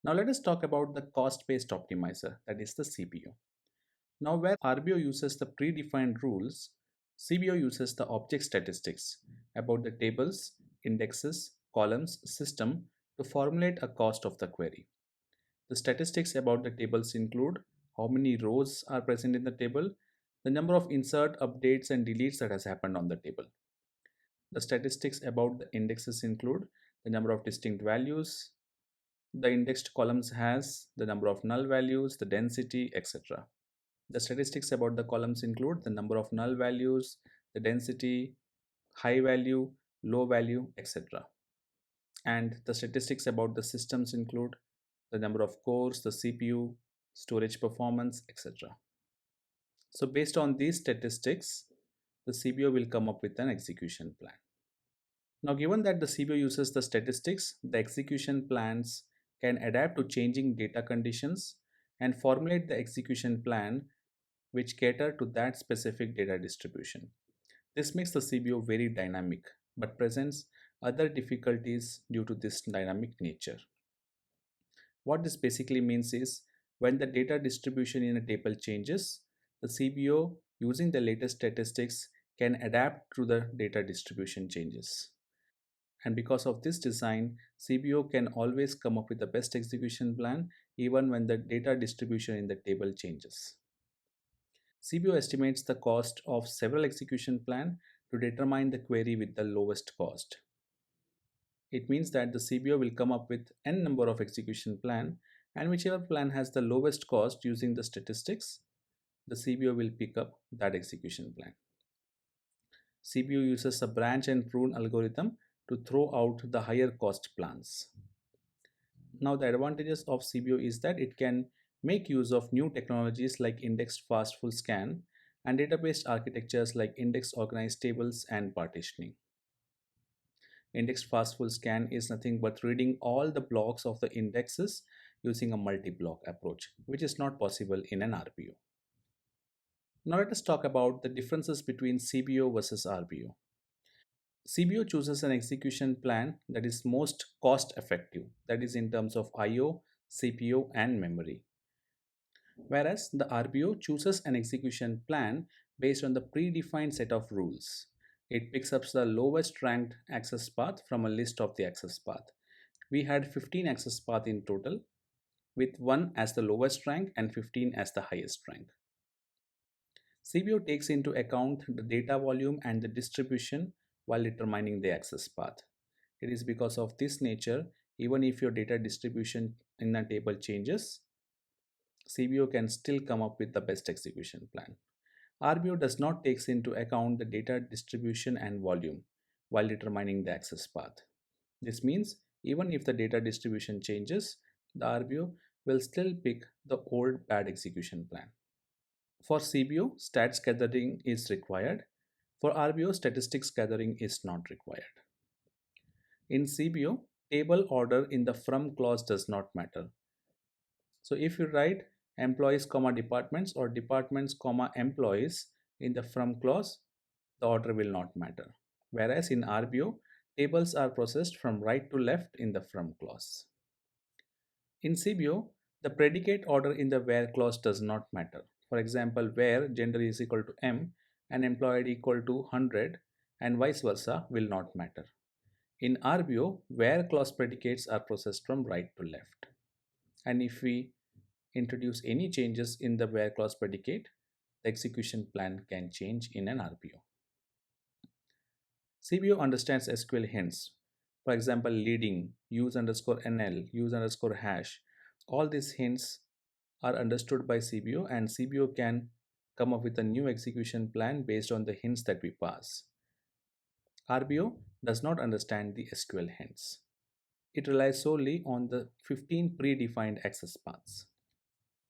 Now let us talk about the cost-based optimizer, that is the CBO. Now where RBO uses the predefined rules, CBO uses the object statistics about the tables, indexes, columns, system to formulate a cost of the query. The statistics about the tables include how many rows are present in the table, the number of insert, updates and deletes that has happened on the table. The statistics about the indexes include the number of distinct values the indexed columns has, the number of null values, the density, etc. The statistics about the columns include the number of null values, the density, high value, low value, etc. And the statistics about the systems include the number of cores, the CPU, storage performance, etc. So based on these statistics, the CBO will come up with an execution plan. Now, given that the CBO uses the statistics, the execution plans can adapt to changing data conditions and formulate the execution plan which cater to that specific data distribution. This makes the CBO very dynamic but presents other difficulties due to this dynamic nature. What this basically means is when the data distribution in a table changes, the CBO using the latest statistics can adapt to the data distribution changes. And because of this design, CBO can always come up with the best execution plan even when the data distribution in the table changes. CBO estimates the cost of several execution plan to determine the query with the lowest cost. It means that the CBO will come up with n number of execution plan, and whichever plan has the lowest cost using the statistics, the CBO will pick up that execution plan. CBO uses a branch and prune algorithm to throw out the higher cost plans. Now the advantages of CBO is that it can make use of new technologies like indexed fast full scan and database architectures like index organized tables and partitioning. Indexed fast full scan is nothing but reading all the blocks of the indexes using a multi-block approach, which is not possible in an RBO. Now let us talk about the differences between CBO versus RBO. CBO chooses an execution plan that is most cost effective, that is in terms of IO, CPU and memory. Whereas the RBO chooses an execution plan based on the predefined set of rules. It picks up the lowest ranked access path from a list of the access path. We had 15 access paths in total, with 1 as the lowest rank and 15 as the highest rank. CBO takes into account the data volume and the distribution while determining the access path. It is because of this nature, even if your data distribution in a table changes, CBO can still come up with the best execution plan. RBO does not take into account the data distribution and volume while determining the access path. This means even if the data distribution changes, the RBO will still pick the old bad execution plan. For CBO, stats gathering is required. For RBO, statistics gathering is not required. In CBO, table order in the from clause does not matter. So if you write employees comma departments or departments comma employees in the from clause, the order will not matter. Whereas in RBO, tables are processed from right to left in the from clause. In CBO, the predicate order in the where clause does not matter. For example, where gender is equal to M and employed equal to 100 and vice versa will not matter. In RBO, where clause predicates are processed from right to left. And if we introduce any changes in the where clause predicate, the execution plan can change in an RBO. CBO understands SQL hints. For example, leading, use underscore NL, use underscore hash. All these hints are understood by CBO, and CBO can come up with a new execution plan based on the hints that we pass. RBO does not understand the SQL hints. It relies solely on the 15 predefined access paths.